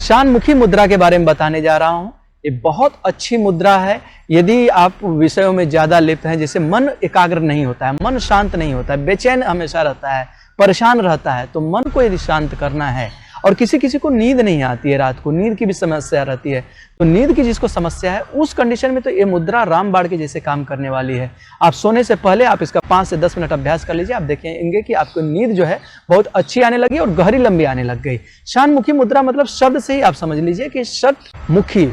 शानमुखी मुद्रा के बारे में बताने जा रहा हूं। ये बहुत अच्छी मुद्रा है। यदि आप विषयों में ज्यादा लिप्त हैं, जैसे मन एकाग्र नहीं होता है, मन शांत नहीं होता है, बेचैन हमेशा रहता है, परेशान रहता है, तो मन को यदि शांत करना है, और किसी किसी को नींद नहीं आती है, रात को नींद की भी समस्या रहती है, तो नींद की जिसको समस्या है उस कंडीशन में तो ये मुद्रा रामबाण के जैसे काम करने वाली है। आप सोने से पहले आप इसका 5 से 10 मिनट अभ्यास कर लीजिए, आप देखेंगे कि आपको नींद जो है बहुत अच्छी आने लगी और गहरी लंबी आने लग गई। शानमुखी मुद्रा मतलब शब्द से ही आप समझ लीजिए कि षटमुखी,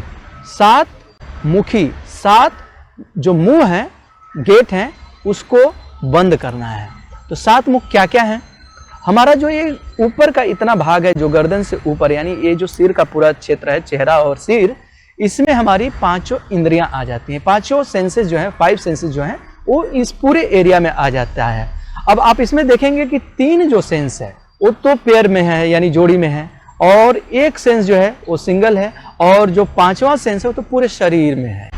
7 मुखी, 7 जो मुंह है, गेट हैं, उसको बंद करना है। तो 7 मुख क्या क्या है? हमारा जो ये ऊपर का इतना भाग है, जो गर्दन से ऊपर, यानी ये जो सिर का पूरा क्षेत्र है, चेहरा और सिर, इसमें हमारी 5 इंद्रियां आ जाती हैं। 5 सेंसेस जो है, 5 सेंसेस जो है, वो इस पूरे एरिया में आ जाता है। अब आप इसमें देखेंगे कि 3 जो सेंस है वो तो पैर में है, यानी जोड़ी में है, और 1 सेंस जो है वो सिंगल है, और जो 5वां सेंस है वो तो पूरे शरीर में है।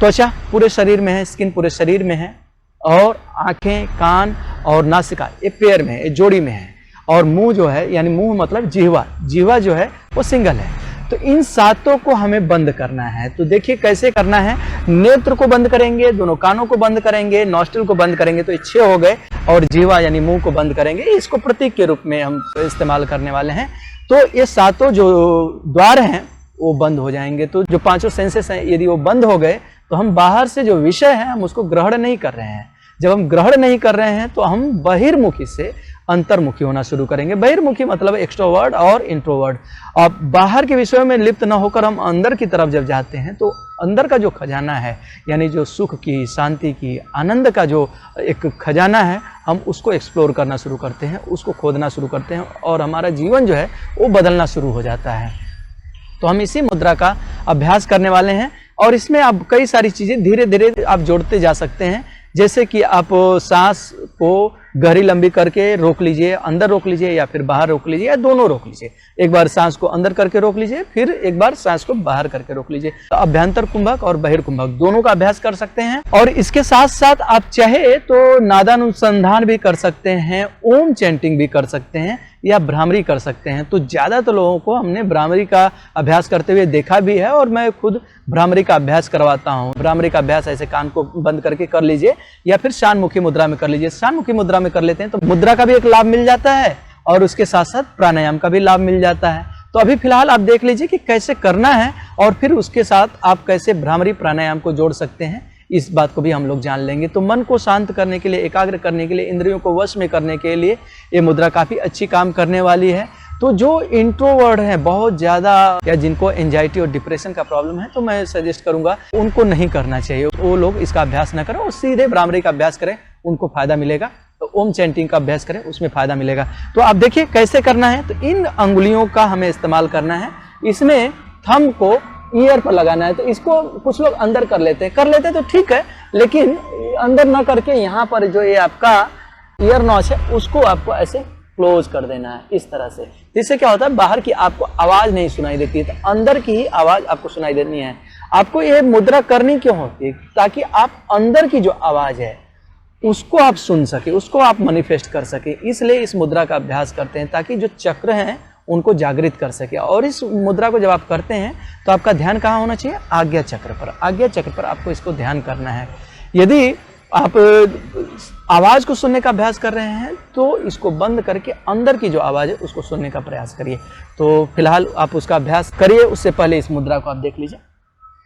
त्वचा पूरे शरीर में है, स्किन पूरे शरीर में है, और आंखें, कान और नासिका ये पैर में है, ये जोड़ी में है, और मुंह जो है, यानी मुंह मतलब जिह्वा, जिह्वा जो है वो सिंगल है। तो इन 7 को हमें बंद करना है। तो देखिए कैसे करना है। नेत्र को बंद करेंगे, दोनों कानों को बंद करेंगे, नॉस्ट्रिल को बंद करेंगे, तो ये 6 हो गए, और जिह्वा यानी मुंह को बंद करेंगे। इसको प्रतीक के रूप में हम इस्तेमाल करने वाले हैं। तो ये 7 जो द्वार हैं वो बंद हो जाएंगे। तो जो 5 सेंसेस हैं, यदि वो बंद हो गए तो हम बाहर से जो विषय है हम उसको ग्रहण नहीं कर रहे हैं। जब हम ग्रहण नहीं कर रहे हैं तो हम बहिर्मुखी से अंतर्मुखी होना शुरू करेंगे। बहिर्मुखी मतलब एक्सट्रोवर्ट और इंट्रोवर्ट। अब बाहर के विषयों में लिप्त न होकर हम अंदर की तरफ जब जाते हैं तो अंदर का जो खजाना है, यानी जो सुख की, शांति की, आनंद का जो एक खजाना है, हम उसको एक्सप्लोर करना शुरू करते हैं, उसको खोदना शुरू करते हैं, और हमारा जीवन जो है वो बदलना शुरू हो जाता है। तो हम इसी मुद्रा का अभ्यास करने वाले हैं, और इसमें आप कई सारी चीजें धीरे धीरे आप जोड़ते जा सकते हैं। जैसे कि आप सांस को गहरी लंबी करके रोक लीजिए, अंदर रोक लीजिए, या फिर बाहर रोक लीजिए, या दोनों रोक लीजिए। एक बार सांस को अंदर करके रोक लीजिए, फिर एक बार सांस को बाहर करके रोक लीजिए। तो अभ्यंतर कुंभक और बहिर्कुंभक दोनों का अभ्यास कर सकते हैं। और इसके साथ साथ आप चाहे तो नादानुसंधान भी कर सकते हैं, ओम चैंटिंग भी कर सकते हैं, या भ्रामरी कर सकते हैं। तो ज्यादातर लोगों को हमने भ्रामरी का अभ्यास करते हुए देखा भी है, और मैं खुद भ्रामरी का अभ्यास करवाता हूँ। भ्रामरी का अभ्यास ऐसे कान को बंद करके कर लीजिए, या फिर शानमुखी मुद्रा में कर लीजिए। शानमुखी मुद्रा में कर लेते हैं तो मुद्रा का भी एक लाभ मिल जाता है, और उसके साथ साथ प्राणायाम का भी लाभ मिल जाता है। तो अभी फिलहाल आप देख लीजिए कि कैसे करना है, और फिर उसके साथ आप कैसे भ्रामरी प्राणायाम को जोड़ सकते हैं, इस बात को भी हम लोग जान लेंगे। तो मन को शांत करने के लिए, एकाग्र करने के लिए, इंद्रियों को वश में करने के लिए ये मुद्रा काफी अच्छी काम करने वाली है। तो जो इंट्रोवर्ट है बहुत ज्यादा, या जिनको एंजाइटी और डिप्रेशन का प्रॉब्लम है, तो मैं सजेस्ट करूंगा उनको नहीं करना चाहिए। वो लोग इसका अभ्यास ना करें, और सीधे भ्रामरी का अभ्यास करें, उनको फायदा मिलेगा। तो ओम चैंटिंग का अभ्यास करें, उसमें फायदा मिलेगा। तो आप देखिए कैसे करना है। तो इन अंगुलियों का हमें इस्तेमाल करना है। इसमें थंब को ईयर पर लगाना है। तो इसको कुछ लोग अंदर कर लेते हैं तो ठीक है, लेकिन अंदर ना करके यहाँ पर जो ये आपका ईयर नॉच है उसको आपको ऐसे क्लोज कर देना है, इस तरह से। इससे क्या होता है, बाहर की आपको आवाज नहीं सुनाई देती है, तो अंदर की ही आवाज आपको सुनाई देनी है। आपको ये मुद्रा करनी क्यों होती है? ताकि आप अंदर की जो आवाज है उसको आप सुन सके, उसको आप मैनिफेस्ट कर सके। इसलिए इस मुद्रा का अभ्यास करते हैं, ताकि जो चक्र हैं उनको जागृत कर सके। और इस मुद्रा को जब आप करते हैं तो आपका ध्यान कहाँ होना चाहिए? आज्ञा चक्र पर। आज्ञा चक्र पर आपको इसको ध्यान करना है। यदि आप आवाज को सुनने का अभ्यास कर रहे हैं तो इसको बंद करके अंदर की जो आवाज है उसको सुनने का प्रयास करिए। तो फिलहाल आप उसका अभ्यास करिए। उससे पहले इस मुद्रा को आप देख लीजिए।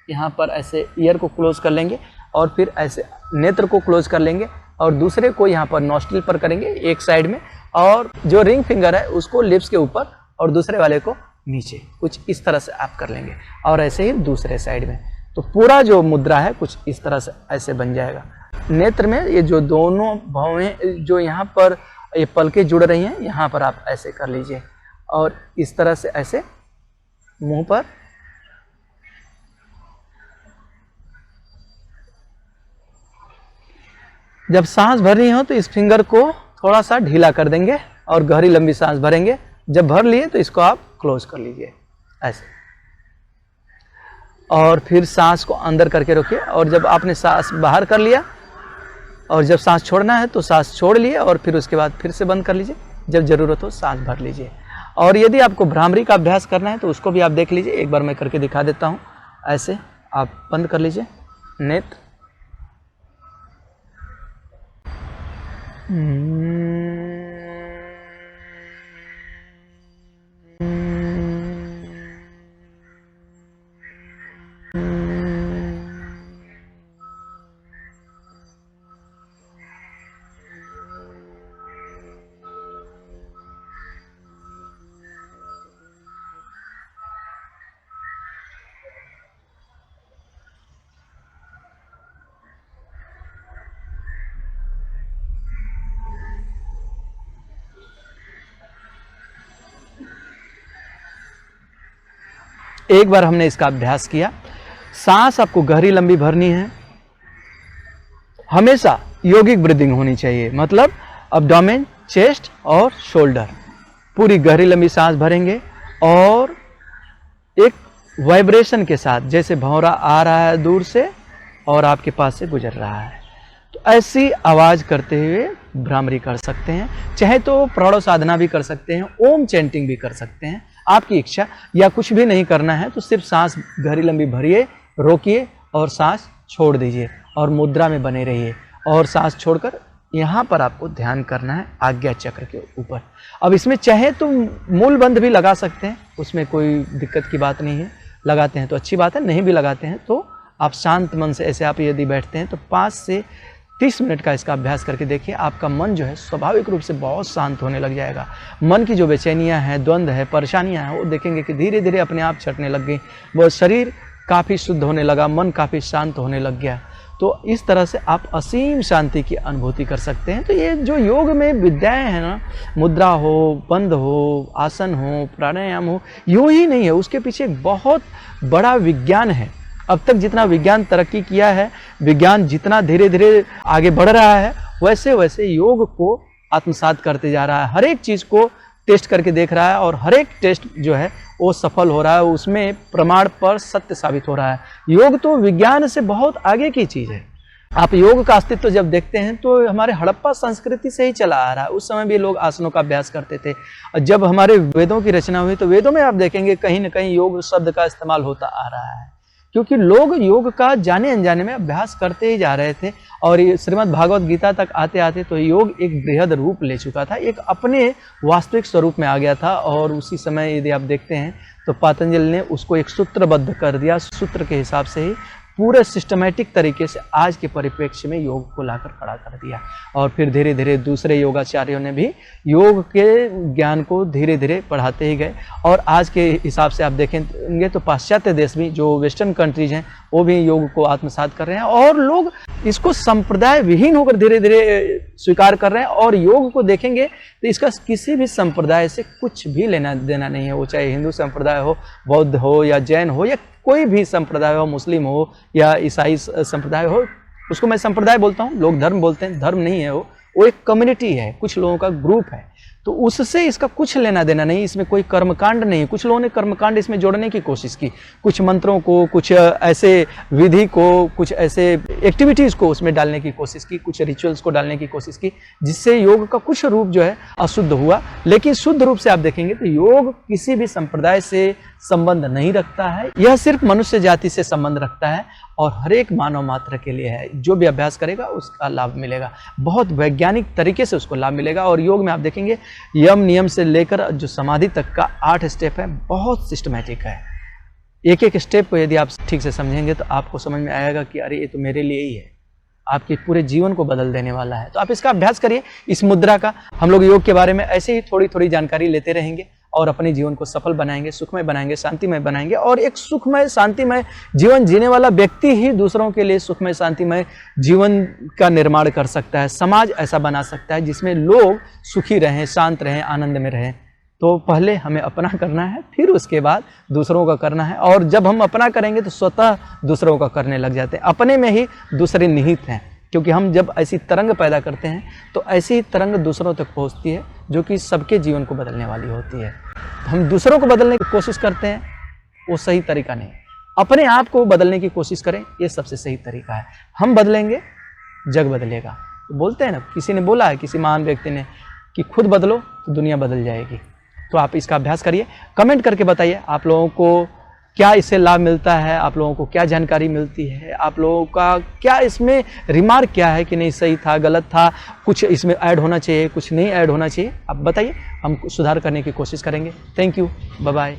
यहाँ पर ऐसे ईयर को क्लोज कर लेंगे, और फिर ऐसे नेत्र को क्लोज कर लेंगे, और दूसरे को यहाँ पर नॉस्ट्रिल पर करेंगे एक साइड में, और जो रिंग फिंगर है उसको लिप्स के ऊपर और दूसरे वाले को नीचे, कुछ इस तरह से आप कर लेंगे। और ऐसे ही दूसरे साइड में। तो पूरा जो मुद्रा है कुछ इस तरह से ऐसे बन जाएगा। नेत्र में ये जो दोनों भौहें जो यहाँ पर ये पलकें जुड़ रही हैं, यहाँ पर आप ऐसे कर लीजिए, और इस तरह से ऐसे मुंह पर। जब सांस भरनी हो तो इस फिंगर को थोड़ा सा ढीला कर देंगे और गहरी लंबी सांस भरेंगे। जब भर लिए तो इसको आप क्लोज कर लीजिए ऐसे, और फिर सांस को अंदर करके रखिए। और जब आपने सांस बाहर कर लिया, और जब सांस छोड़ना है तो सांस छोड़ लिए, और फिर उसके बाद फिर से बंद कर लीजिए। जब जरूरत हो सांस भर लीजिए। और यदि आपको भ्रामरी का अभ्यास करना है तो उसको भी आप देख लीजिए, एक बार मैं करके दिखा देता हूँ। ऐसे आप बंद कर लीजिए नेत्र। एक बार हमने इसका अभ्यास किया। सांस आपको गहरी लंबी भरनी है, हमेशा योगिक ब्रीदिंग होनी चाहिए, मतलब अब्डोमेन, चेस्ट और शोल्डर, पूरी गहरी लंबी सांस भरेंगे और एक वाइब्रेशन के साथ, जैसे भंवरा आ रहा है दूर से और आपके पास से गुजर रहा है, तो ऐसी आवाज करते हुए भ्रामरी कर सकते हैं। चाहे तो प्रणव साधना भी कर सकते हैं, ओम चैंटिंग भी कर सकते हैं, आपकी इच्छा। या कुछ भी नहीं करना है तो सिर्फ सांस गहरी लंबी भरिए, रोकिए और सांस छोड़ दीजिए और मुद्रा में बने रहिए और सांस छोड़कर यहाँ पर आपको ध्यान करना है आज्ञा चक्र के ऊपर। अब इसमें चाहे तो मूल बंध भी लगा सकते हैं, उसमें कोई दिक्कत की बात नहीं है, लगाते हैं तो अच्छी बात है, नहीं भी लगाते हैं तो आप शांत मन से ऐसे आप यदि बैठते हैं तो 5 से 30 मिनट का इसका अभ्यास करके देखिए, आपका मन जो है स्वाभाविक रूप से बहुत शांत होने लग जाएगा। मन की जो बेचैनियां हैं, द्वंद्व है, परेशानियां हैं, वो देखेंगे कि धीरे धीरे अपने आप छटने लग गई, वो शरीर काफ़ी शुद्ध होने लगा, मन काफ़ी शांत होने लग गया। तो इस तरह से आप असीम शांति की अनुभूति कर सकते हैं। तो ये जो योग में विद्याएं हैं ना, मुद्रा हो, बंध हो, आसन हो, प्राणायाम हो, यूं ही नहीं है, उसके पीछे एक बहुत बड़ा विज्ञान है। अब तक जितना विज्ञान तरक्की किया है, विज्ञान जितना धीरे धीरे आगे बढ़ रहा है, वैसे वैसे योग को आत्मसात करते जा रहा है, हर एक चीज़ को टेस्ट करके देख रहा है और हर एक टेस्ट जो है वो सफल हो रहा है, उसमें प्रमाण पर सत्य साबित हो रहा है। योग तो विज्ञान से बहुत आगे की चीज़ है। आप योग का अस्तित्व जब देखते हैं तो हमारे हड़प्पा संस्कृति से ही चला आ रहा है। उस समय भी लोग आसनों का अभ्यास करते थे। जब हमारे वेदों की रचना हुई तो वेदों में आप देखेंगे कहीं न कहीं योग शब्द का इस्तेमाल होता आ रहा है, क्योंकि लोग योग का जाने अनजाने में अभ्यास करते ही जा रहे थे। और ये श्रीमद् भागवत गीता तक आते आते तो योग एक बृहद रूप ले चुका था, एक अपने वास्तविक स्वरूप में आ गया था। और उसी समय यदि आप देखते हैं तो पतंजलि ने उसको एक सूत्रबद्ध कर दिया, सूत्र के हिसाब से ही पूरे सिस्टमेटिक तरीके से आज के परिप्रेक्ष्य में योग को लाकर खड़ा कर दिया। और फिर धीरे धीरे दूसरे योगाचार्यों ने भी योग के ज्ञान को धीरे धीरे बढ़ाते ही गए। और आज के हिसाब से आप देखेंगे तो पाश्चात्य देश भी, जो वेस्टर्न कंट्रीज हैं, वो भी योग को आत्मसात कर रहे हैं और लोग इसको संप्रदाय विहीन होकर धीरे धीरे स्वीकार कर रहे हैं। और योग को देखेंगे तो इसका किसी भी संप्रदाय से कुछ भी लेना देना नहीं है, वो चाहे हिंदू संप्रदाय हो, बौद्ध हो या जैन हो या कोई भी संप्रदाय हो, मुस्लिम हो या ईसाई संप्रदाय हो। उसको मैं संप्रदाय बोलता हूँ, लोग धर्म बोलते हैं, धर्म नहीं है वो एक कम्युनिटी है, कुछ लोगों का ग्रुप है। तो उससे इसका कुछ लेना देना नहीं, इसमें कोई कर्मकांड नहीं। कुछ लोगों ने कर्मकांड इसमें जोड़ने की कोशिश की, कुछ मंत्रों को, कुछ ऐसे विधि को, कुछ ऐसे एक्टिविटीज़ को उसमें डालने की कोशिश की, कुछ रिचुअल्स को डालने की कोशिश की, जिससे योग का कुछ रूप जो है अशुद्ध हुआ। लेकिन शुद्ध रूप से आप देखेंगे तो योग किसी भी संप्रदाय से संबंध नहीं रखता है, यह सिर्फ मनुष्य जाति से संबंध रखता है और हर एक मानव मात्र के लिए है। जो भी अभ्यास करेगा उसका लाभ मिलेगा, बहुत वैज्ञानिक तरीके से उसको लाभ मिलेगा। और योग में आप देखेंगे यम नियम से लेकर जो समाधि तक का 8 स्टेप है, बहुत सिस्टमैटिक है। एक एक स्टेप को यदि आप ठीक से समझेंगे तो आपको समझ में आएगा कि अरे ये तो मेरे लिए ही है, आपके पूरे जीवन को बदल देने वाला है। तो आप इसका अभ्यास करिए, इस मुद्रा का। हम लोग योग के बारे में ऐसे ही थोड़ी थोड़ी जानकारी लेते रहेंगे और अपने जीवन को सफल बनाएंगे, सुखमय बनाएंगे, शांतिमय बनाएंगे। और एक सुखमय शांतिमय जीवन जीने वाला व्यक्ति ही दूसरों के लिए सुखमय शांतिमय जीवन का निर्माण कर सकता है। समाज ऐसा बना सकता है जिसमें लोग सुखी रहें, शांत रहें, आनंद में रहें। तो पहले हमें अपना करना है, फिर उसके बाद दूसरों का करना है। और जब हम अपना करेंगे तो स्वतः दूसरों का करने लग जाते हैं। अपने में ही दूसरे निहित हैं, क्योंकि हम जब ऐसी तरंग पैदा करते हैं तो ऐसी ही तरंग दूसरों तक पहुंचती है, जो कि सबके जीवन को बदलने वाली होती है। हम दूसरों को बदलने की कोशिश करते हैं, वो सही तरीका नहीं। अपने आप को बदलने की कोशिश करें, ये सबसे सही तरीका है। हम बदलेंगे, जग बदलेगा। तो बोलते हैं ना, किसी ने बोला है, किसी महान व्यक्ति ने, कि खुद बदलो तो दुनिया बदल जाएगी। तो आप इसका अभ्यास करिए। कमेंट करके बताइए आप लोगों को क्या इससे लाभ मिलता है, आप लोगों को क्या जानकारी मिलती है, आप लोगों का क्या इसमें रिमार्क क्या है कि नहीं सही था, गलत था, कुछ इसमें ऐड होना चाहिए, कुछ नहीं ऐड होना चाहिए, आप बताइए, हम सुधार करने की कोशिश करेंगे। Thank you, bye bye.